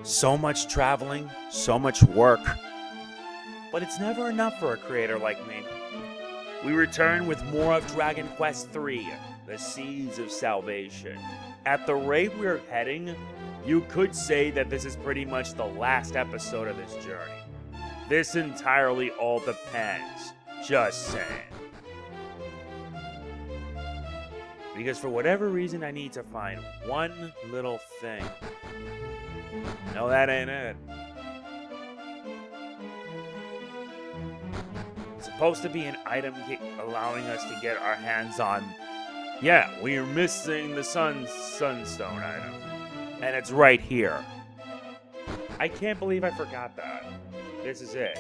So much traveling, so much work. But it's never enough for a creator like me. We return with more of Dragon Quest III, the Seeds of Salvation. At the rate we're heading, you could say that this is pretty much the last episode of this journey. This entirely all depends. Just saying. Because for whatever reason, I need to find one little thing. No, that ain't it. It's supposed to be an item allowing us to get our hands on... Yeah, we're missing the Sunstone item. And it's right here. I can't believe I forgot that. This is it.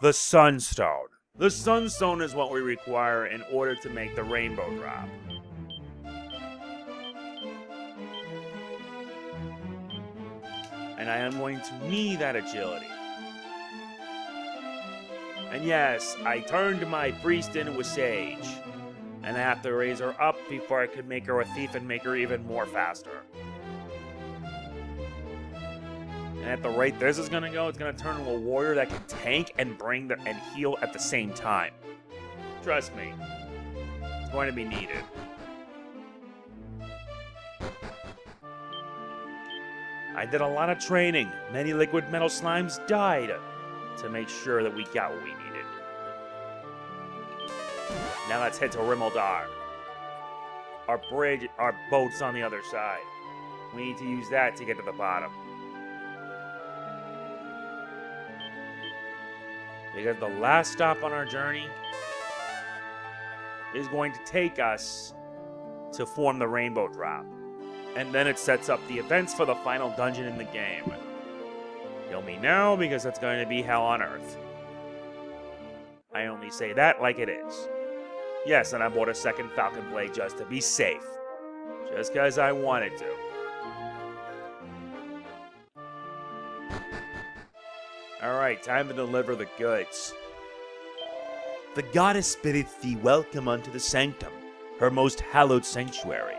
The Sunstone. The Sunstone is what we require in order to make the Rainbow Drop. And I am going to need that agility. And yes, I turned my priest into a sage. And I have to raise her up before I could make her a thief and make her even more faster. And at the rate this is gonna go, it's gonna turn into a warrior that can tank and and heal at the same time. Trust me, it's going to be needed. I did a lot of training. Many liquid metal slimes died to make sure that we got what we needed. Now let's head to Rimaldar. Our boat's on the other side. We need to use that to get to the bottom. Because the last stop on our journey is going to take us to form the Rainbow Drop. And then it sets up the events for the final dungeon in the game. Kill me now because it's going to be hell on earth. I only say that like it is. Yes, and I bought a second Falcon Blade just to be safe. Just because I wanted to. Alright, time to deliver the goods. The goddess biddeth thee welcome unto the sanctum, her most hallowed sanctuary.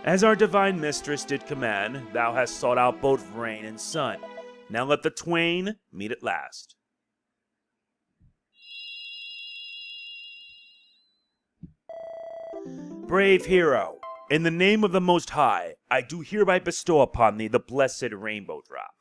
As our divine mistress did command, thou hast sought out both rain and sun. Now let the twain meet at last. Brave hero, in the name of the Most High, I do hereby bestow upon thee the blessed Rainbow Drop.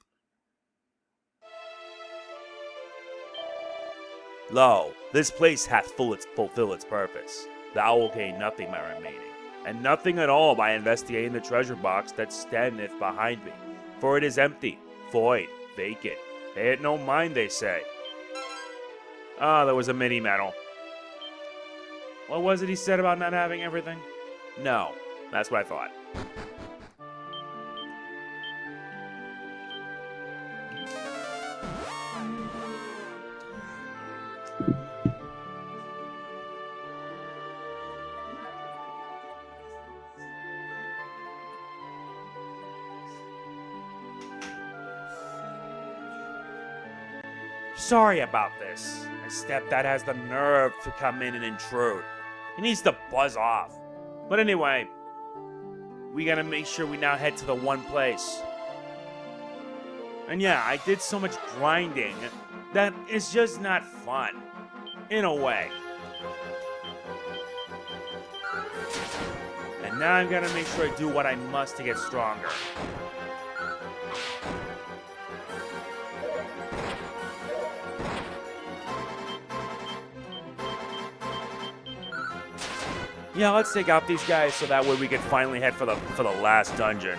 Lo, this place hath fulfill its purpose. Thou wilt gain nothing by remaining, and nothing at all by investigating the treasure box that standeth behind me. For it is empty, void, vacant. Pay it no mind, they say. Ah, there was a mini medal. What was it he said about not having everything? No, that's what I thought. Sorry about this. My stepdad has the nerve to come in and intrude. He needs to buzz off. But anyway, we gotta make sure we now head to the one place. And yeah, I did so much grinding that it's just not fun. In a way. And now I've gotta make sure I do what I must to get stronger. Yeah, let's take out these guys so that way we can finally head for the last dungeon.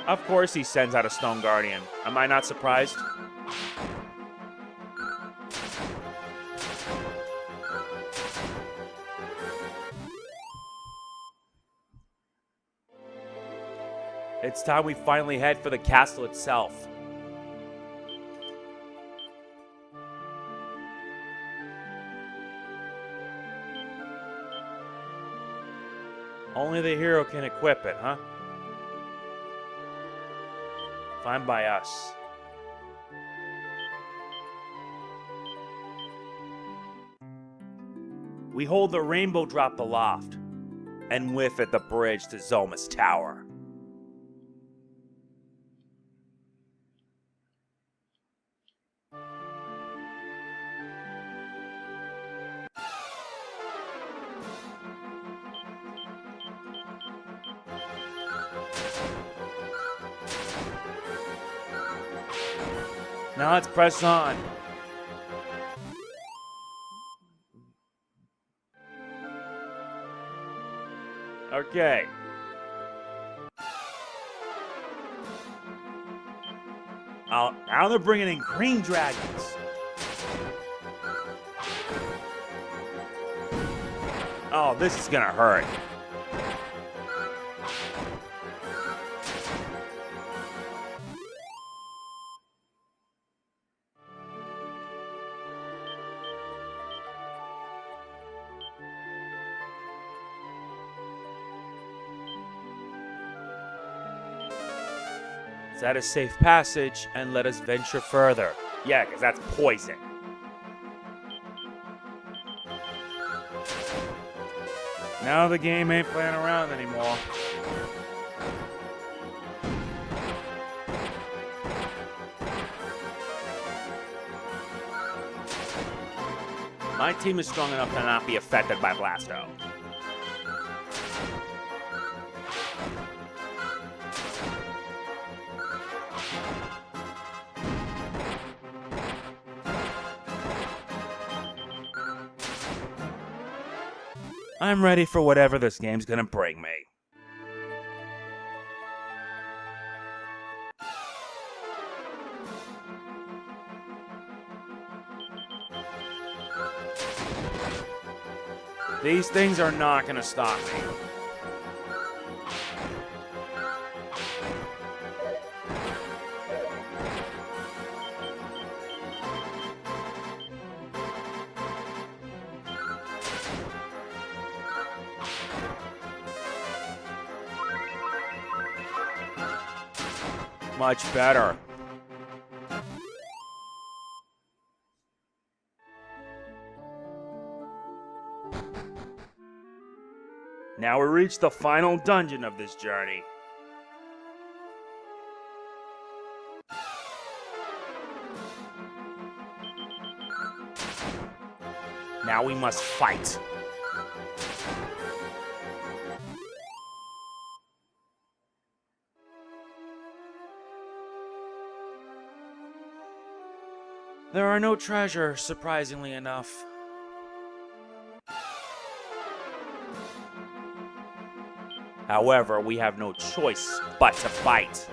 Of course he sends out a Stone Guardian. Am I not surprised? It's time we finally head for the castle itself. Only the hero can equip it, huh? Fine by us. We hold the rainbow drop aloft, and with it the bridge to Zoma's tower. Now let's press on. Okay. Now they're bringing in green dragons. Oh, this is gonna hurt. Is that a safe passage? And let us venture further. Yeah, because that's poison. Now the game ain't playing around anymore. My team is strong enough to not be affected by Blasto. I'm ready for whatever this game's gonna bring me. These things are not gonna stop me. Much better. Now we reach the final dungeon of this journey. Now we must fight. There are no treasures, surprisingly enough. However, we have no choice but to fight.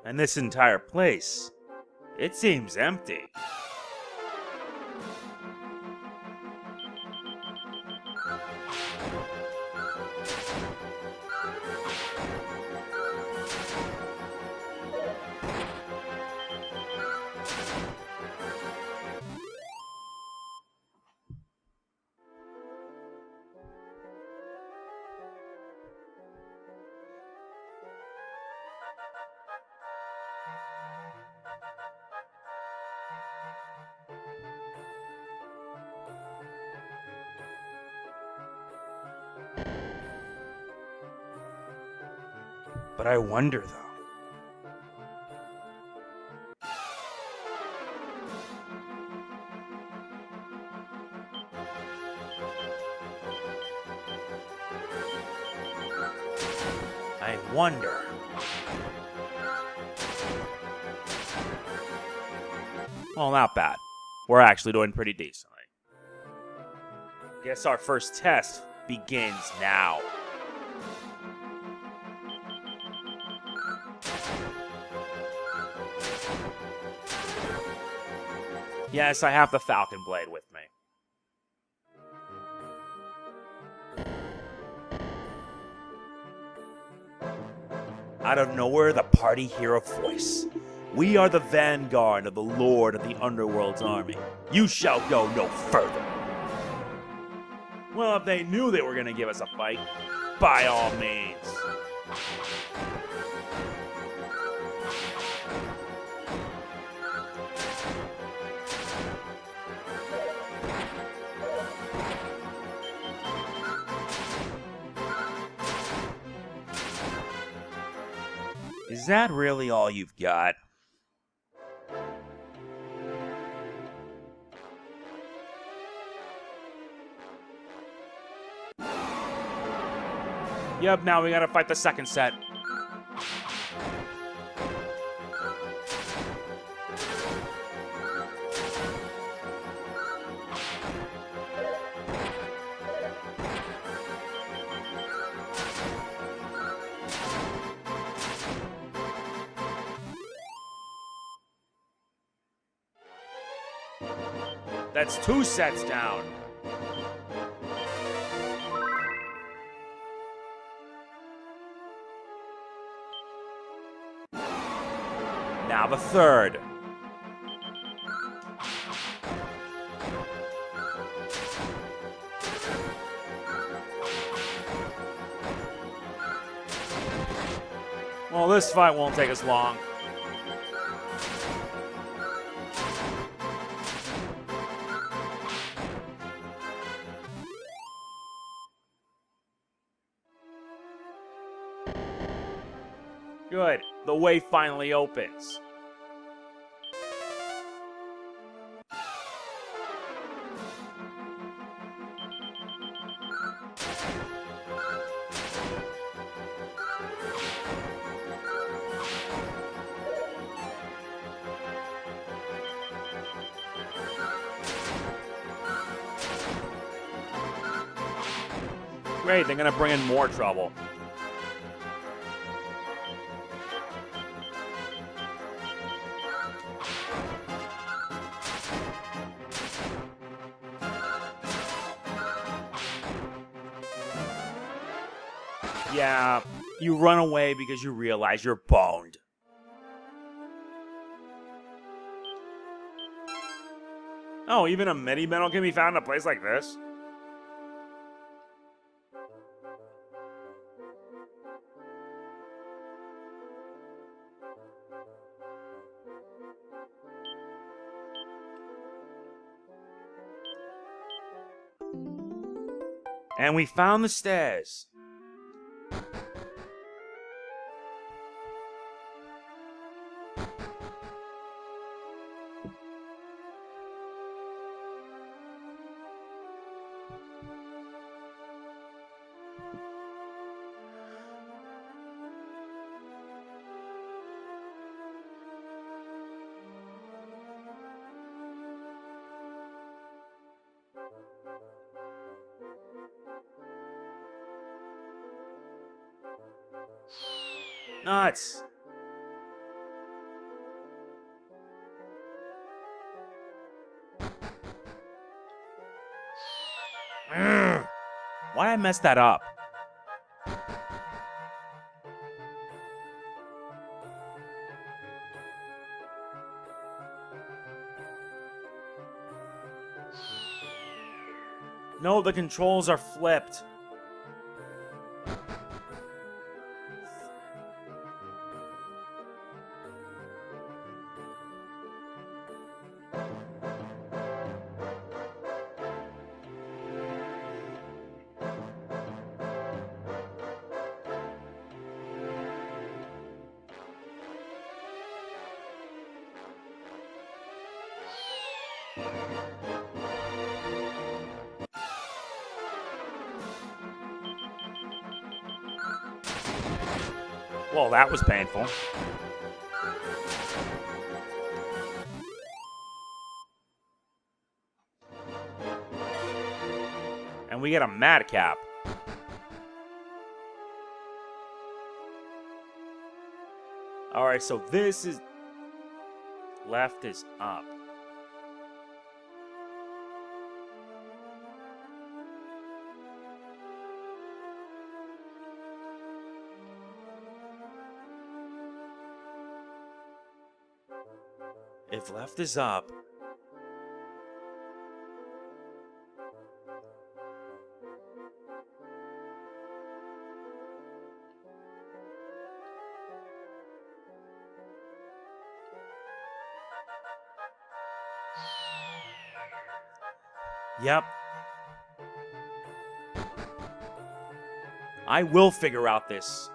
And this entire place, it seems empty. But I wonder, though. I wonder. Well, not bad. We're actually doing pretty decently. Guess our first test begins now. Yes, I have the Falcon Blade with me. Out of nowhere, the party hear a voice. We are the vanguard of the Lord of the Underworld's army. You shall go no further. Well, if they knew they were going to give us a fight, by all means. Is that really all you've got? Yep, now we gotta fight the second set. That's 2 sets down. Now the third. Well, this fight won't take us long. Good. The way finally opens. Great, they're gonna bring in more trouble. Yeah, you run away because you realize you're boned. Oh, even a mini medal can be found in a place like this? And we found the stairs. Nuts. Why'd I mess that up? No, the controls are flipped. Well, that was painful. And we get a madcap. Alright, so this is... Left is up. If left is up... Yep. I will figure out this.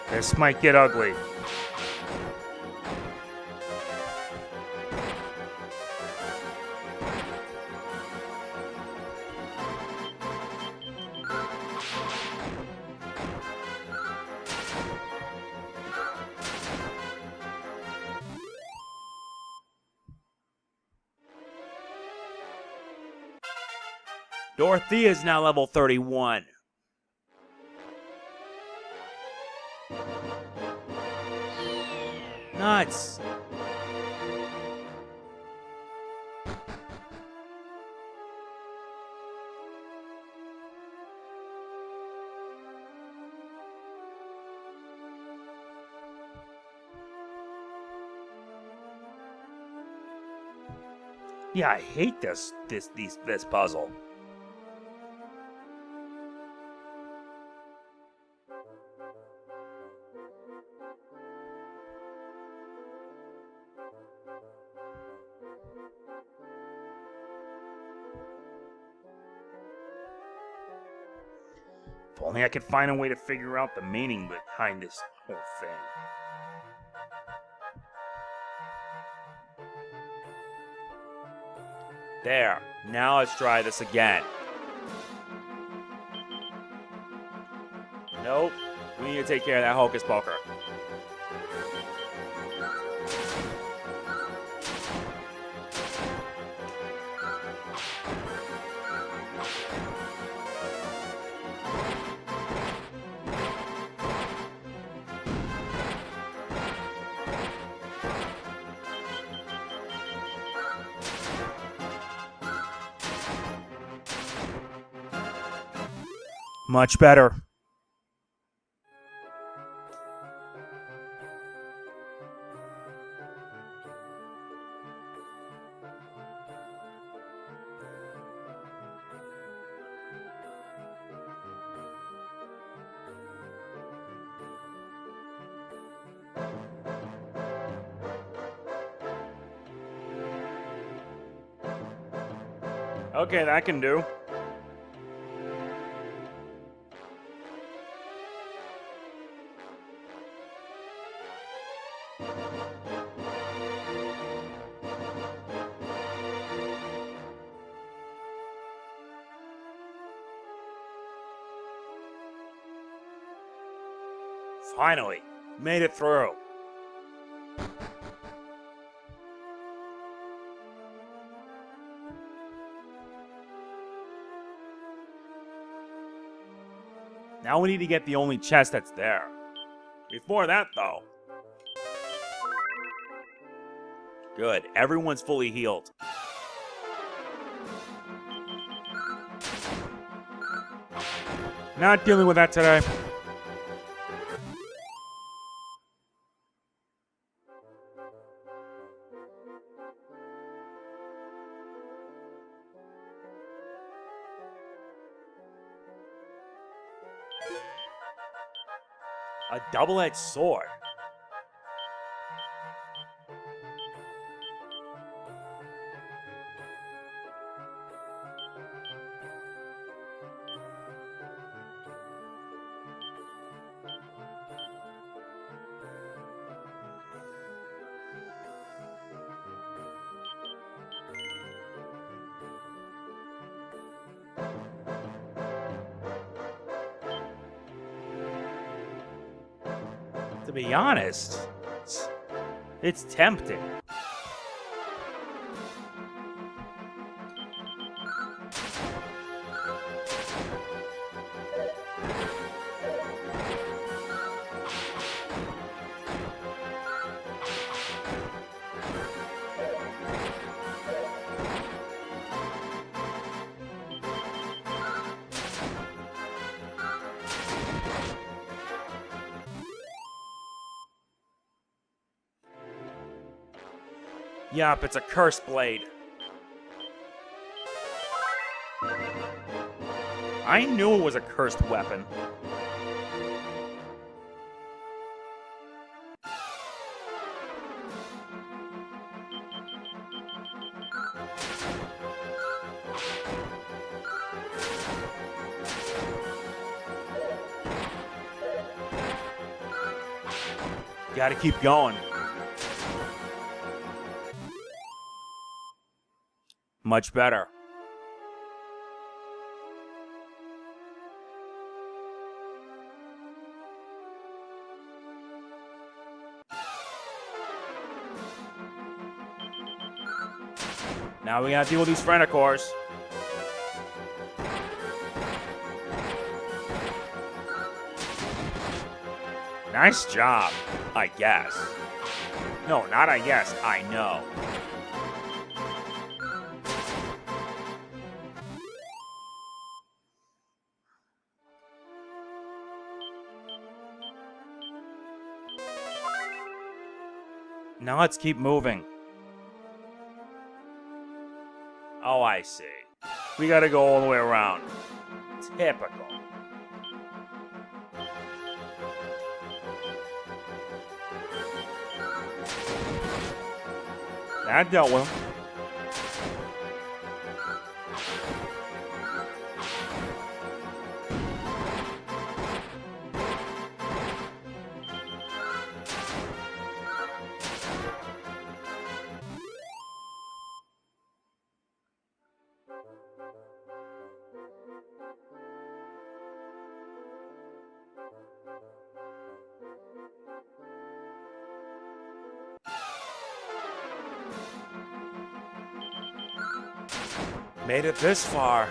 This might get ugly. Dorothea is now level 31. Nuts. Yeah, I hate this puzzle. If only I could find a way to figure out the meaning behind this whole thing. There. Now let's try this again. Nope. We need to take care of that hocus pocus. Much better. Okay, that can do. Finally, made it through. Now we need to get the only chest that's there. Before that, though. Good, everyone's fully healed. Not dealing with that today. A double-edged sword. be honest, it's tempting. Yup, it's a cursed blade. I knew it was a cursed weapon. Gotta keep going. Much better. Now we gotta deal with these Frenacors. Nice job, I guess. No, not I guess, I know. Now let's keep moving. Oh, I see. We gotta go all the way around. Typical. That dealt with him. Made it this far.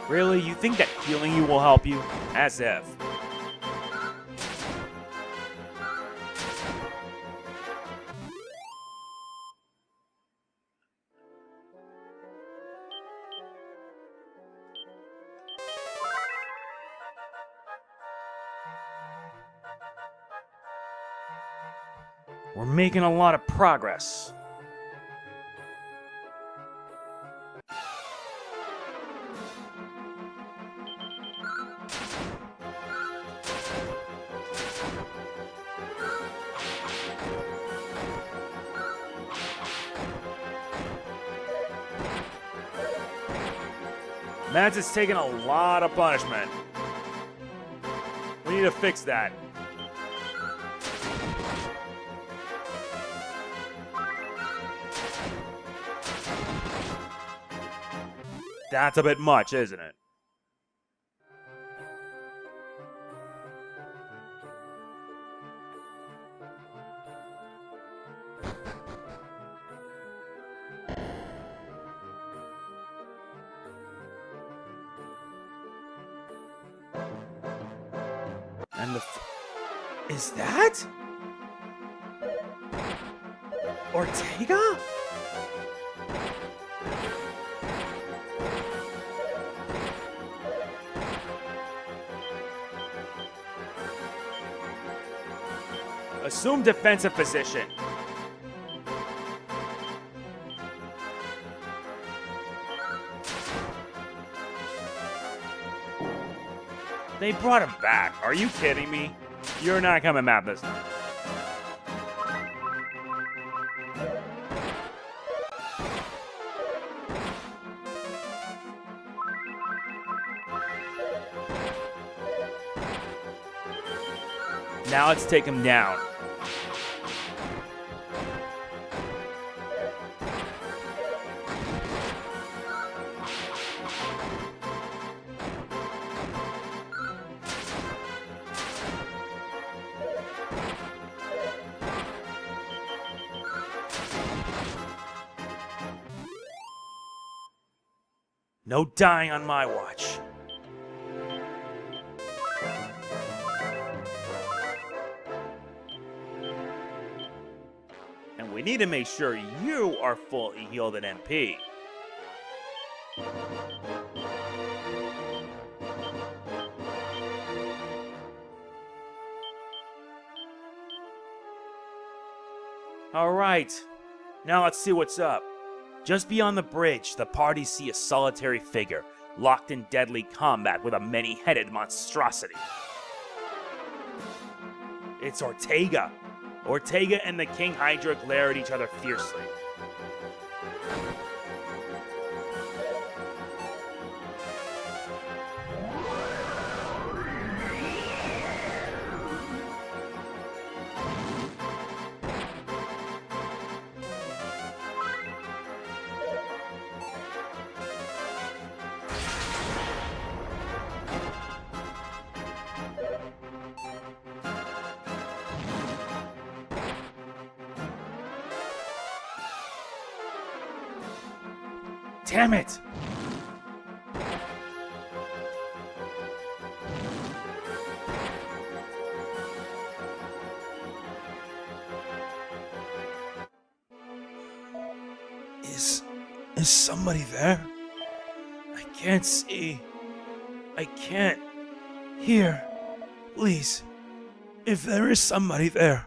Really? You think that healing you will help you? As if. We're making a lot of progress. Mads is taking a lot of punishment. We need to fix that. That's a bit much, isn't it? And the is that Ortega? Assume defensive position. They brought him back. Are you kidding me? You're not coming back this time. Now let's take him down. No dying on my watch. And we need to make sure you are fully healed at MP. Alright, now let's see what's up. Just beyond the bridge, the party see a solitary figure, locked in deadly combat with a many-headed monstrosity. It's Ortega. Ortega and the King Hydra glare at each other fiercely. Damn it! Is somebody there? I can't see. I can't hear. Please, if there is somebody there,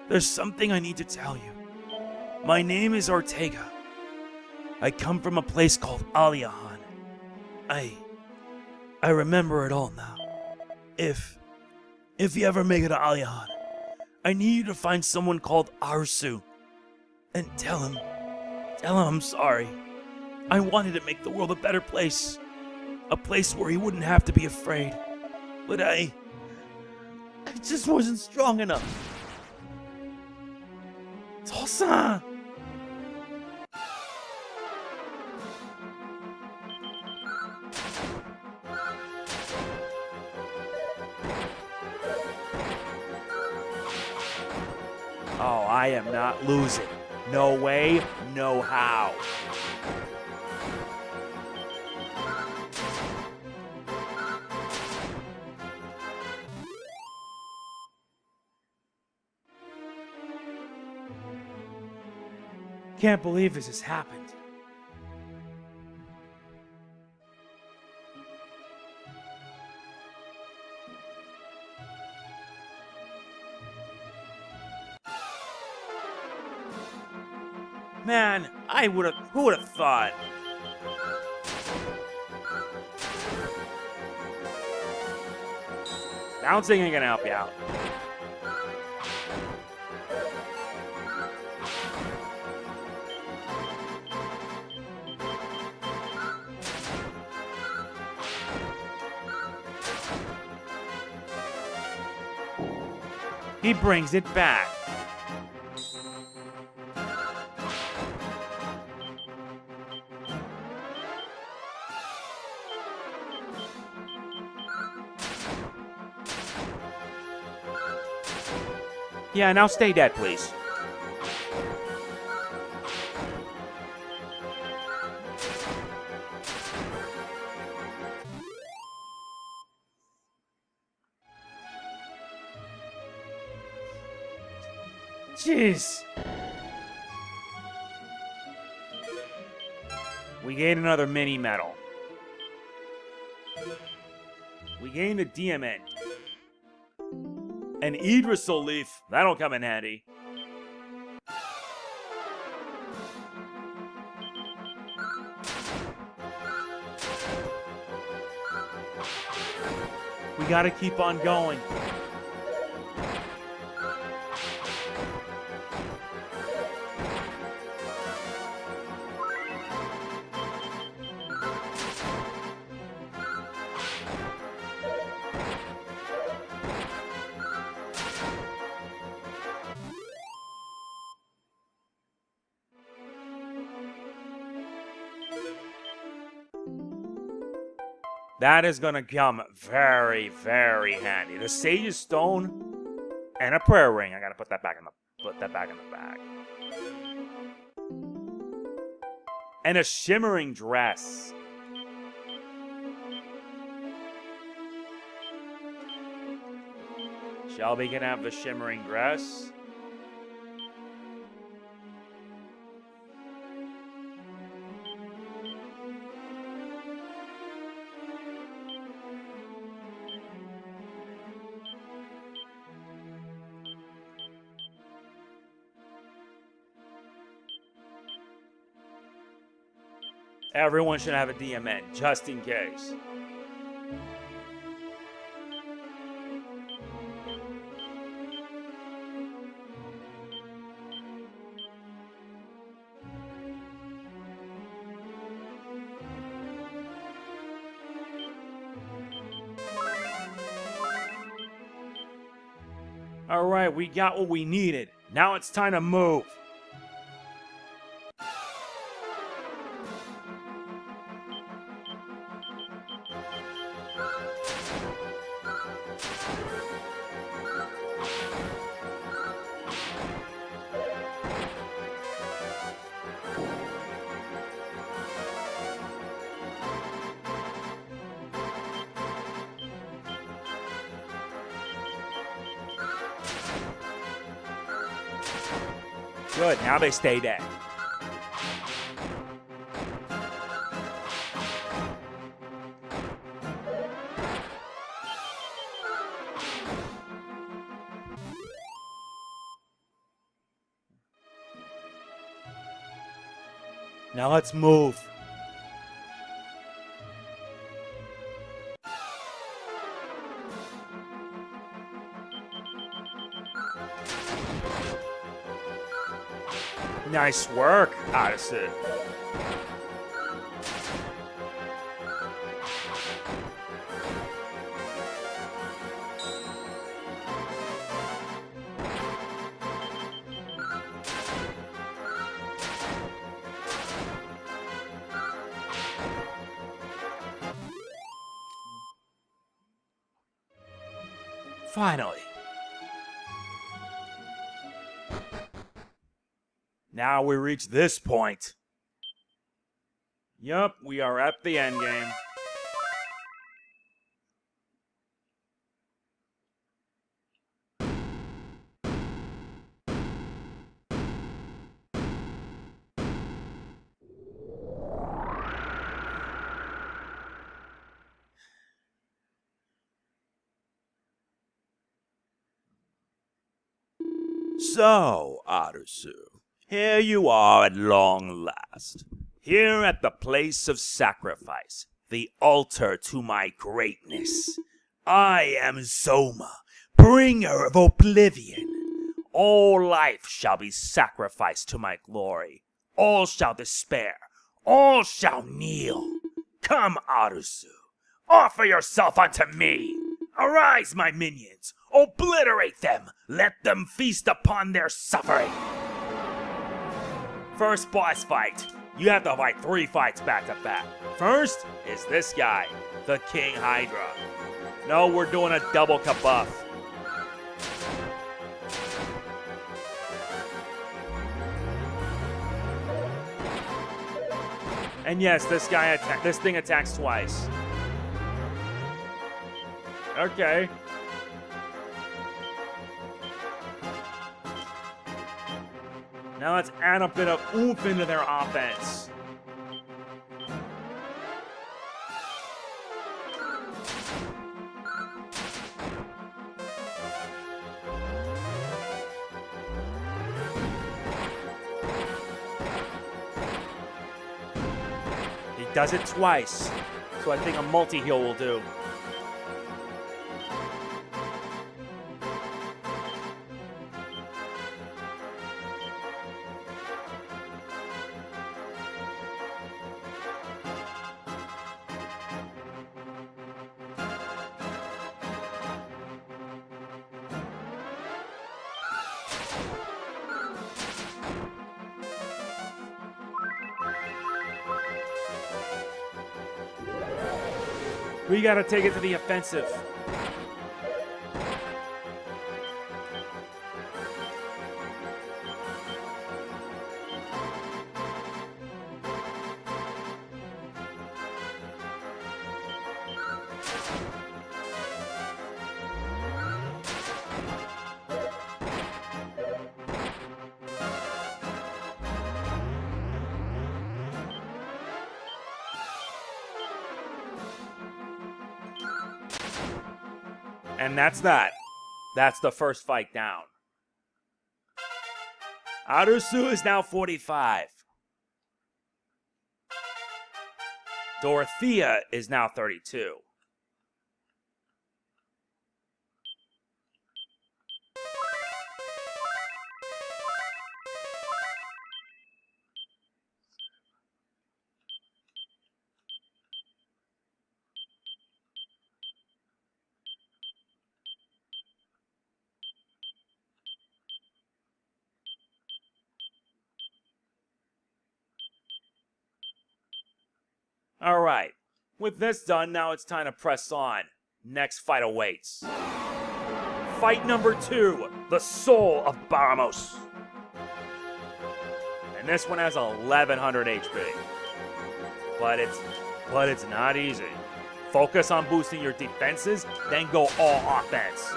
there's something I need to tell you. My name is Ortega. I come from a place called Aliahan. I remember it all now. If you ever make it to Aliahan, I need you to find someone called Arsu and tell him I'm sorry. I wanted to make the world a better place. A place where he wouldn't have to be afraid. But I just wasn't strong enough. Tosa! Oh, I am not losing. No way, no how. Can't believe this has happened. Man, who would have thought? Bouncing ain't gonna help you out. He brings it back. Yeah, now stay dead, please. Jeez. We gained another mini medal. We gained a diamond. An Idrisil leaf. That'll come in handy. We gotta keep on going. That is going to come very, very handy. The Sage's Stone and a prayer ring. I got to put that back in the bag. And a shimmering dress. Shelby can have the shimmering grass. Everyone should have a DMN, just in case. Alright, we got what we needed. Now it's time to move. Good, now they stay dead. Now let's move. Nice work, Odyssey. Finally. Now we reach this point. Yup, we are at the end game. So, Arisu, here you are at long last. Here at the place of sacrifice, the altar to my greatness. I am Zoma, bringer of oblivion. All life shall be sacrificed to my glory. All shall despair. All shall kneel. Come, Arisu, offer yourself unto me. Arise, my minions. Obliterate them. Let them feast upon their suffering. First boss fight. You have to fight 3 fights back to back. First is this guy, the King Hydra. No, we're doing a double kabuff. And yes, this thing attacks twice. Okay. Now let's add a bit of oomph into their offense. He does it twice, so I think a multi-heal will do. We gotta take it to the offensive. And that's that. That's the first fight down. Arusu is now 45. Dorothea is now 32. All right, with this done, now it's time to press on. Next fight awaits. Fight number 2, the Soul of Baramos. And this one has 1100 HP. But it's not easy. Focus on boosting your defenses, then go all offense.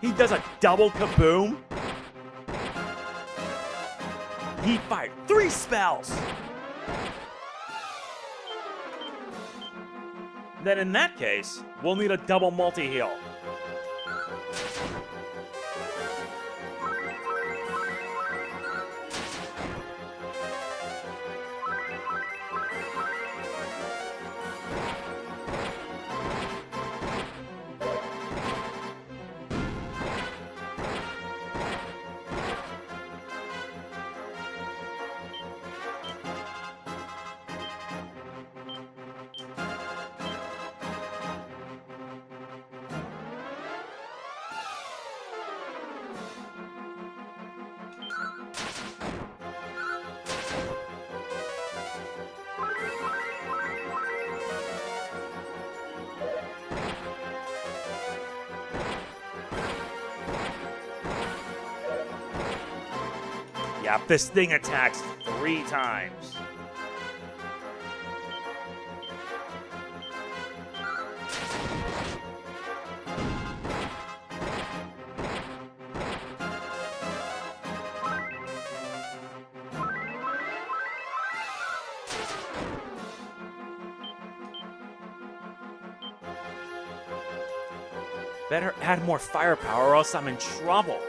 He does a double kaboom. He fired 3 spells. Then in that case, we'll need a double multi-heal. Yep, this thing attacks 3 times. Better add more firepower or else I'm in trouble.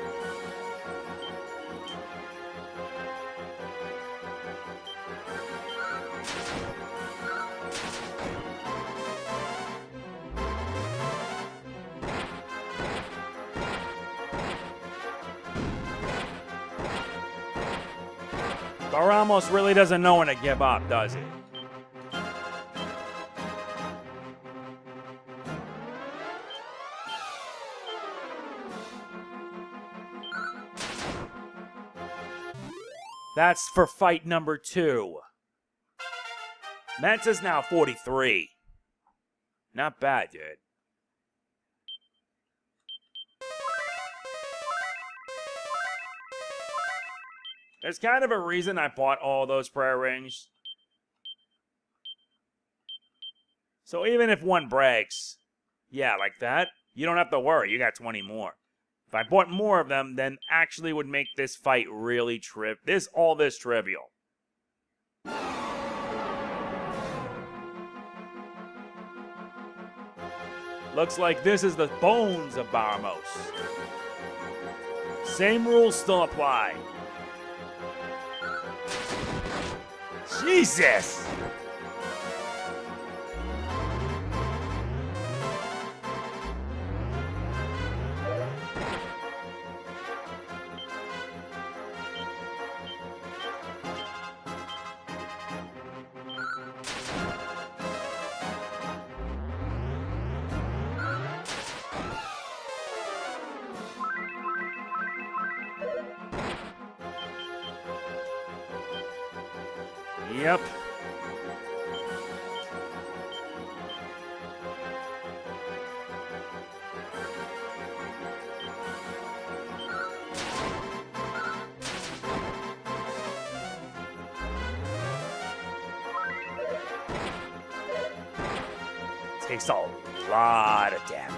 Baramos really doesn't know when to give up, does he? That's for fight number 2. Mensa's now 43. Not bad, dude. There's kind of a reason I bought all those prayer rings. So even if one breaks, yeah, like that, you don't have to worry. You got 20 more. If I bought more of them, then actually would make this fight really all this trivial. Looks like this is the Bones of Baramos. Same rules still apply. Jesus! Yep. Takes a lot of damage.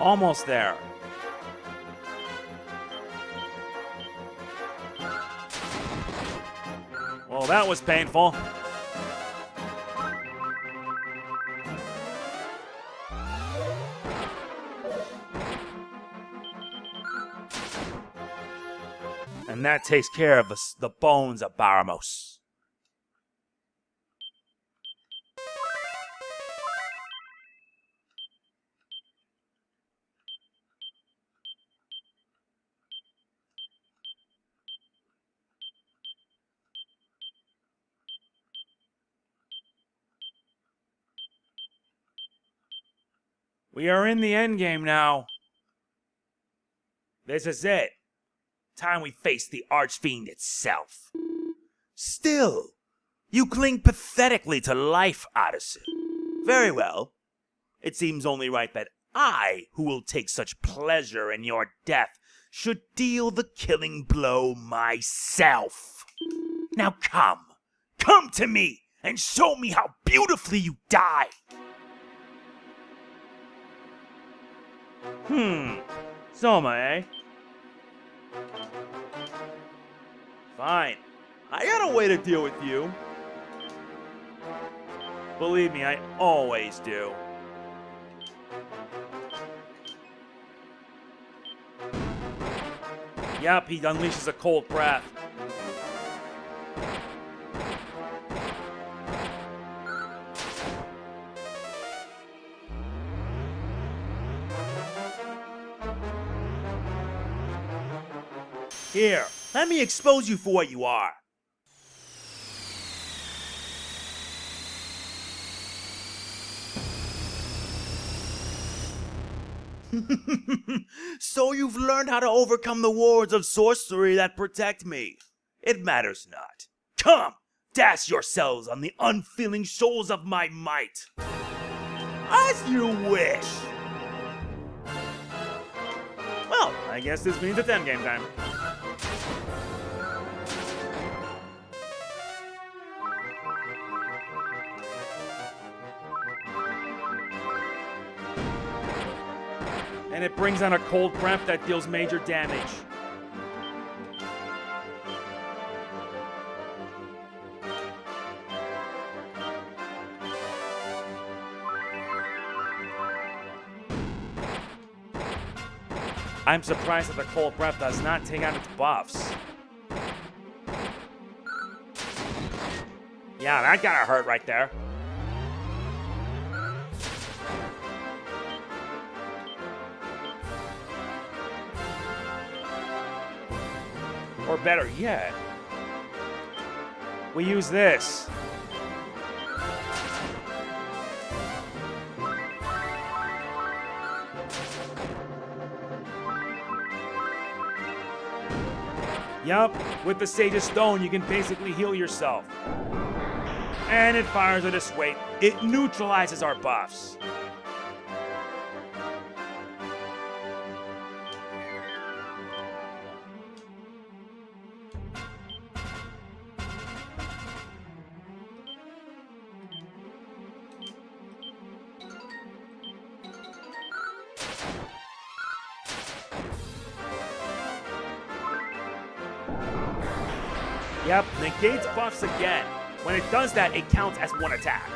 Almost there. Well, that was painful. And that takes care of the Bones of Baramos. We are in the endgame now. This is it. Time we face the Archfiend itself. Still, you cling pathetically to life, Odyssey. Very well. It seems only right that I, who will take such pleasure in your death, should deal the killing blow myself. Now come to me, and show me how beautifully you die. Zoma, eh? Fine. I got a way to deal with you. Believe me, I always do. Yep, he unleashes a cold breath. Here, let me expose you for what you are. So you've learned how to overcome the wards of sorcery that protect me. It matters not. Come, dash yourselves on the unfeeling shoals of my might. As you wish. Well, I guess this means it's endgame time. And it brings on a cold breath that deals major damage. I'm surprised that the cold breath does not take out its buffs. Yeah, that gotta hurt right there. Or better yet, we use this. Yup, with the Sage's Stone, you can basically heal yourself. And it fires at its weight. It neutralizes our buffs. Yep, negates buffs again. When it does that, it counts as one attack.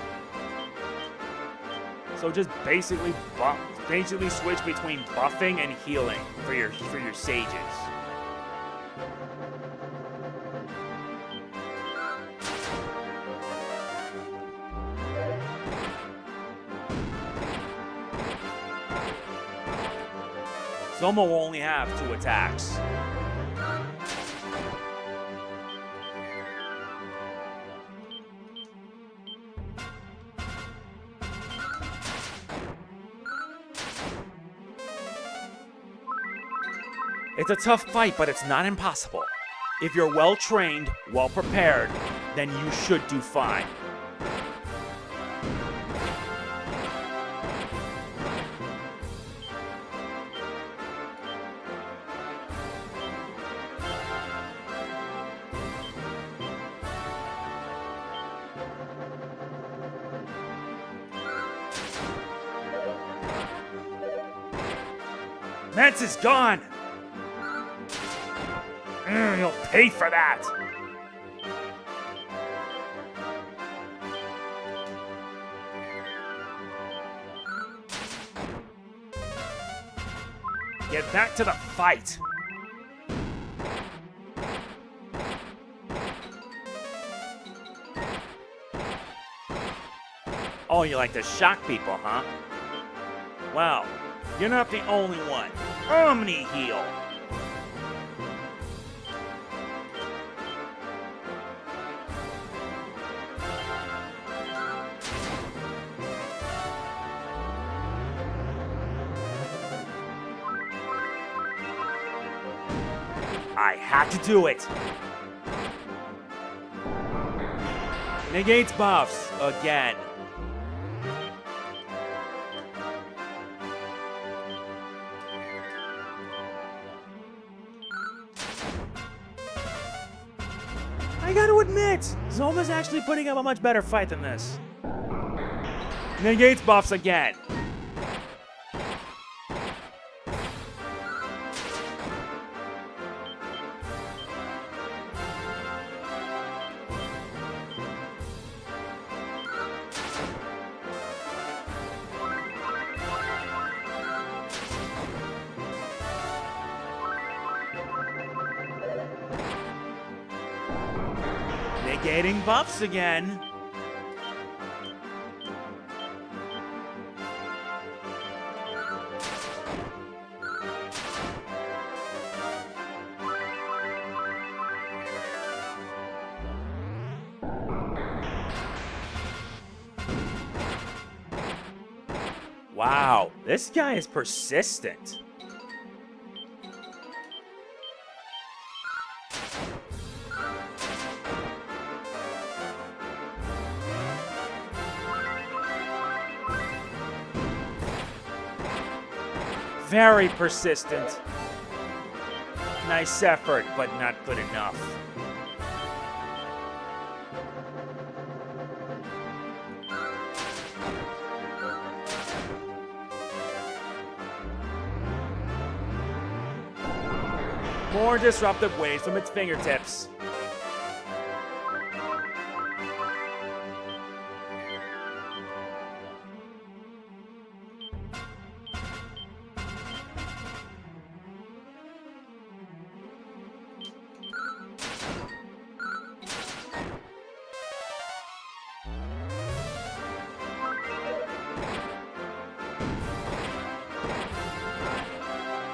So just basically switch between buffing and healing for your sages. Zoma will only have 2 attacks. It's a tough fight, but it's not impossible. If you're well trained, well prepared, then you should do fine. Mance is gone! You'll pay for that! Get back to the fight! Oh, you like to shock people, huh? Well, you're not the only one. Omni heal! I had to do it! Negates buffs again. I gotta admit, Zoma's actually putting up a much better fight than this. Negates buffs again. Negating buffs again. Wow, this guy is persistent. Very persistent. Nice effort, but not good enough. More disruptive waves from its fingertips.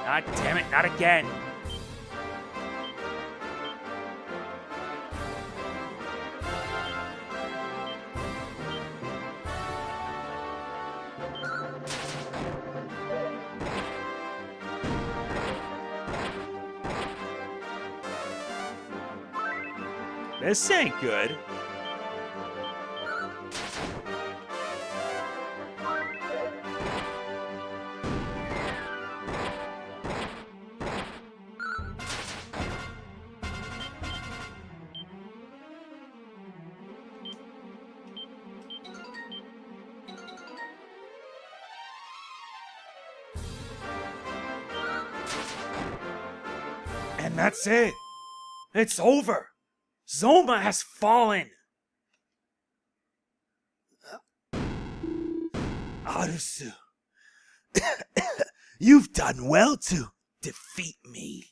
God damn it, not again. This ain't good. And that's it. It's over. Zoma has fallen. Arusu, you've done well to defeat me.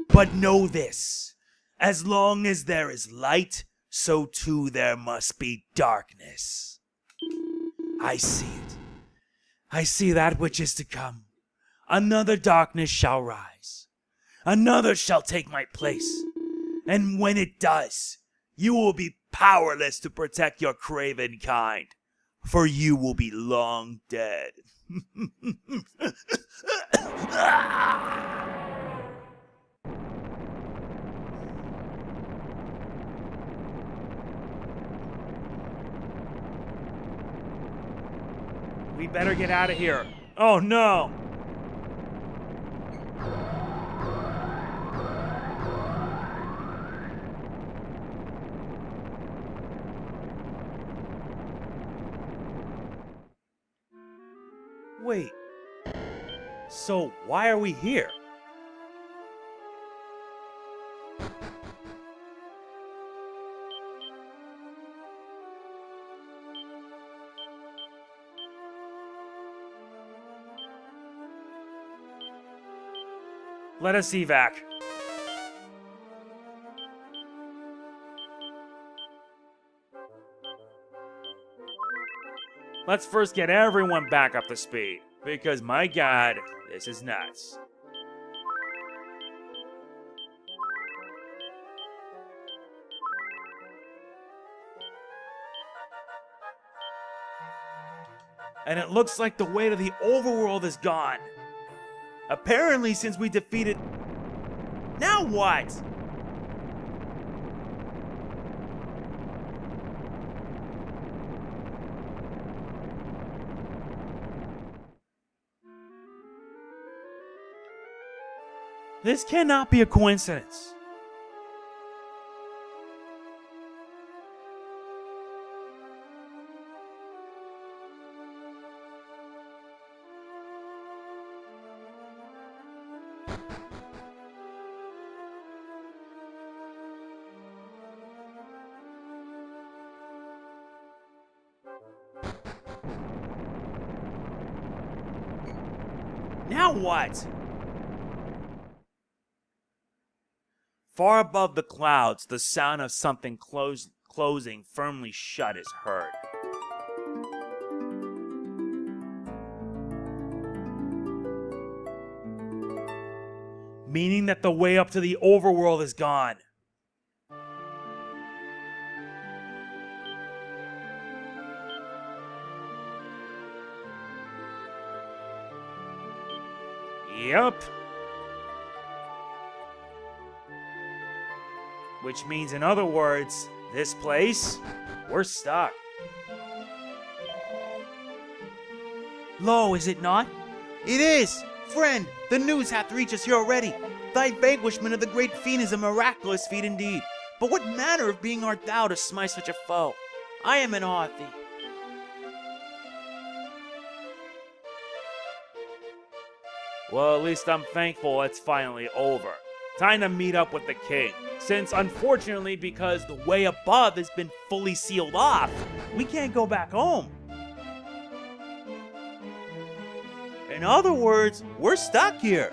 But know this, as long as there is light, so too there must be darkness. I see it. I see that which is to come. Another darkness shall rise. Another shall take my place. And when it does, you will be powerless to protect your craven kind, for you will be long dead. We better get out of here. Oh no! Wait, So why are we here? Let us evac. Let's first get everyone back up to speed, because my god, this is nuts. And it looks like the weight of the overworld is gone. Apparently, since we defeated... Now what? This cannot be a coincidence. Now what? Far above the clouds, the sound of something closing firmly shut is heard. Meaning that the way up to the overworld is gone. Yup. Which means, in other words, this place, we're stuck. Lo, is it not? It is! Friend, the news hath reached us here already. Thy vanquishment of the great fiend is a miraculous feat indeed. But what manner of being art thou to smite such a foe? I am in awe of thee. Well, at least I'm thankful it's finally over. Time to meet up with the king. Since, unfortunately, because the way above has been fully sealed off, we can't go back home. In other words, we're stuck here.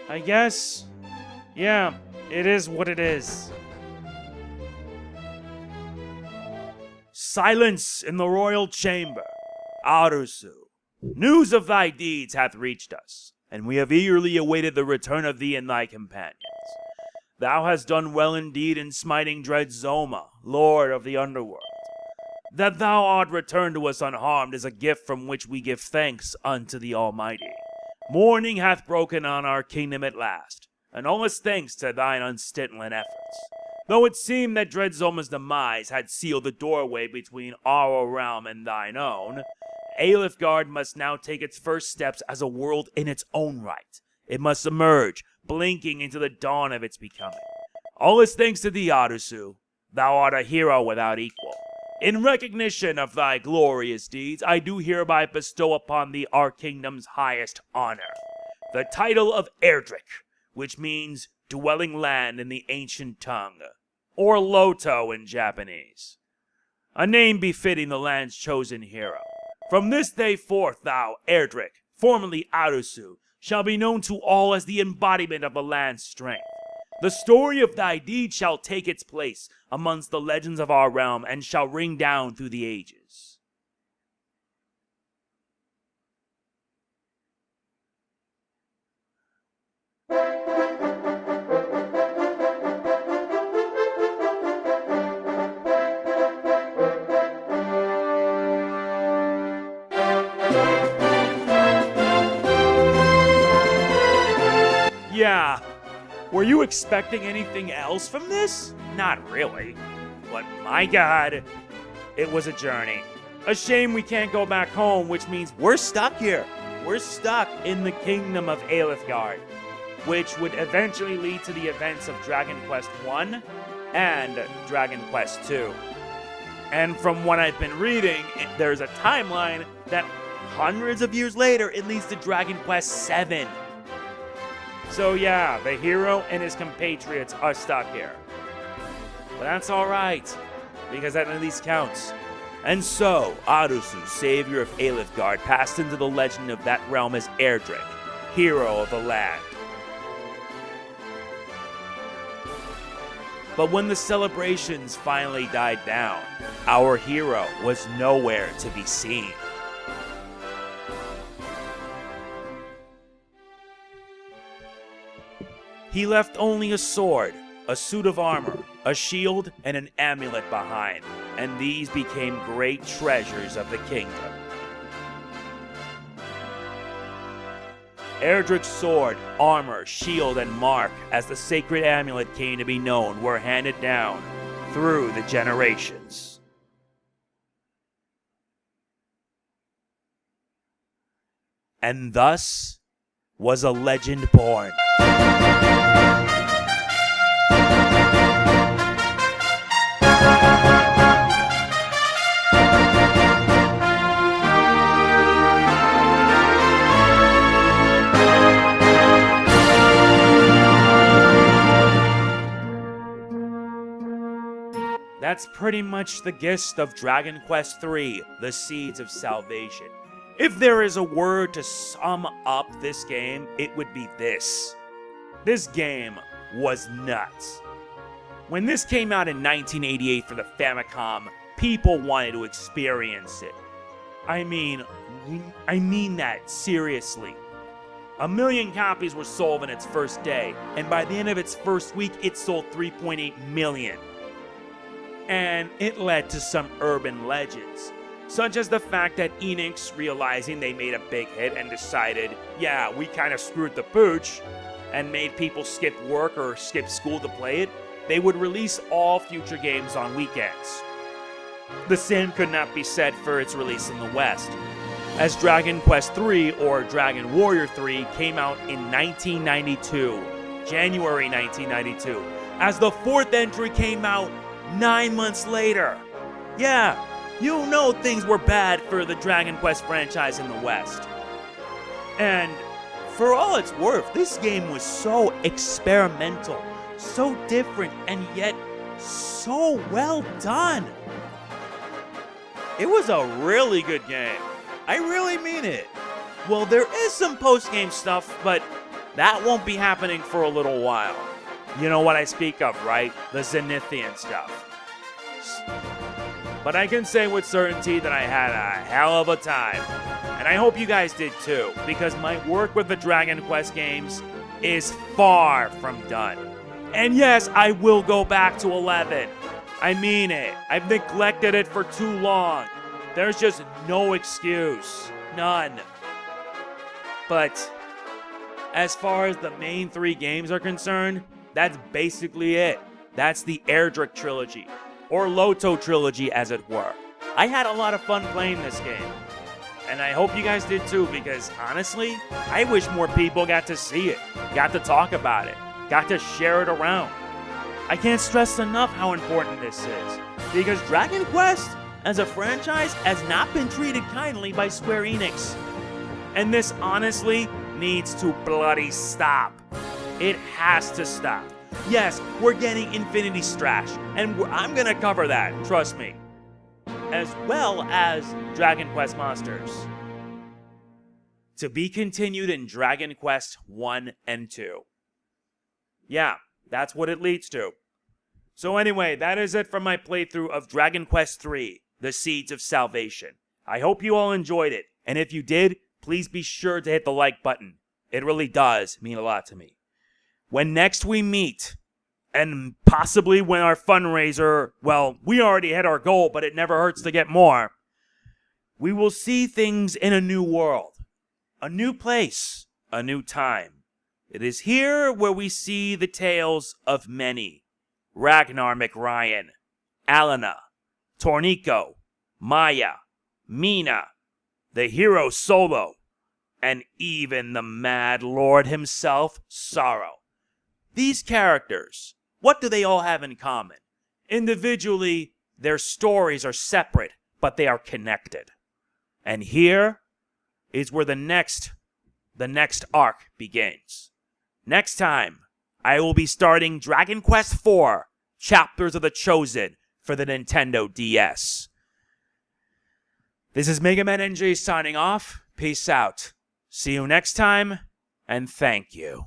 I guess, yeah, it is what it is. Silence in the royal chamber. Arusu, news of thy deeds hath reached us, and we have eagerly awaited the return of thee and thy companions. Thou hast done well indeed in smiting dread Zoma, lord of the underworld. That thou art returned to us unharmed is a gift from which we give thanks unto the Almighty. Morning hath broken on our kingdom at last, and all is thanks to thine unstinted efforts. Though it seemed that dread Zoma's demise had sealed the doorway between our realm and thine own, Alifgard must now take its first steps as a world in its own right. It must emerge, blinking into the dawn of its becoming. All is thanks to thee, Arusu. Thou art a hero without equal. In recognition of thy glorious deeds, I do hereby bestow upon thee our kingdom's highest honor, the title of Erdrick, which means dwelling land in the ancient tongue, or Loto in Japanese. A name befitting the land's chosen hero. From this day forth, thou, Erdrick, formerly Arusu, shall be known to all as the embodiment of the land's strength. The story of thy deed shall take its place amongst the legends of our realm and shall ring down through the ages. Yeah, were you expecting anything else from this? Not really. But my god, it was a journey. A shame we can't go back home, which means we're stuck here. We're stuck in the kingdom of Alifgard, which would eventually lead to the events of Dragon Quest I and Dragon Quest II. And from what I've been reading, there's a timeline that hundreds of years later it leads to Dragon Quest VII. So yeah, the hero and his compatriots are stuck here. But that's alright, because that at least counts. And so, Arusu, savior of Alifgard, passed into the legend of that realm as Erdrick, hero of the land. But when the celebrations finally died down, our hero was nowhere to be seen. He left only a sword, a suit of armor, a shield, and an amulet behind, and these became great treasures of the kingdom. Erdrick's sword, armor, shield, and mark, as the sacred amulet came to be known, were handed down through the generations. And thus was a legend born. That's pretty much the gist of Dragon Quest III, The Seeds of Salvation. If there is a word to sum up this game, it would be this. This game was nuts. When this came out in 1988 for the Famicom, people wanted to experience it. I mean that seriously. 1 million copies were sold in its first day, and by the end of its first week, it sold 3.8 million. And it led to some urban legends, such as the fact that Enix, realizing they made a big hit and decided, yeah, we kind of screwed the pooch, and made people skip work or skip school to play it, they would release all future games on weekends. The same could not be said for its release in the West, as Dragon Quest III, or Dragon Warrior 3, came out in 1992, January 1992, as the fourth entry came out 9 months later. Yeah, you know things were bad for the Dragon Quest franchise in the West. And for all it's worth, this game was so experimental, so different, and yet so well done. It was a really good game. I really mean it. Well, there is some post-game stuff, but that won't be happening for a little while. You know what I speak of, right? The Zenithian stuff. But I can say with certainty that I had a hell of a time. And I hope you guys did too, because my work with the Dragon Quest games is far from done. And yes, I will go back to 11. I mean it. I've neglected it for too long. There's just no excuse. None. But as far as the main 3 games are concerned, that's basically it. That's the Erdrick trilogy, or Loto trilogy as it were. I had a lot of fun playing this game, and I hope you guys did too, because honestly, I wish more people got to see it, got to talk about it, got to share it around. I can't stress enough how important this is, because Dragon Quest as a franchise has not been treated kindly by Square Enix. And this honestly needs to bloody stop. It has to stop. Yes, we're getting Infinity Strash, and I'm gonna cover that, trust me. As well as Dragon Quest Monsters. To be continued in Dragon Quest 1 and 2. Yeah, that's what it leads to. So anyway, that is it for my playthrough of Dragon Quest III, The Seeds of Salvation. I hope you all enjoyed it, and if you did, please be sure to hit the like button. It really does mean a lot to me. When next we meet, and possibly when our fundraiser, well, we already hit our goal, but it never hurts to get more, we will see things in a new world, a new place, a new time. It is here where we see the tales of many. Ragnar McRyan, Alana, Tornico, Maya, Mina, the hero Solo, and even the Mad Lord himself, Sorrow. These characters, What do they all have in common? Individually, their stories are separate, but they are connected. And here is where the next arc begins. Next time, I will be starting Dragon Quest IV, Chapters of the Chosen for the Nintendo DS. This is MegamanNG signing off. Peace out. See you next time, and thank you.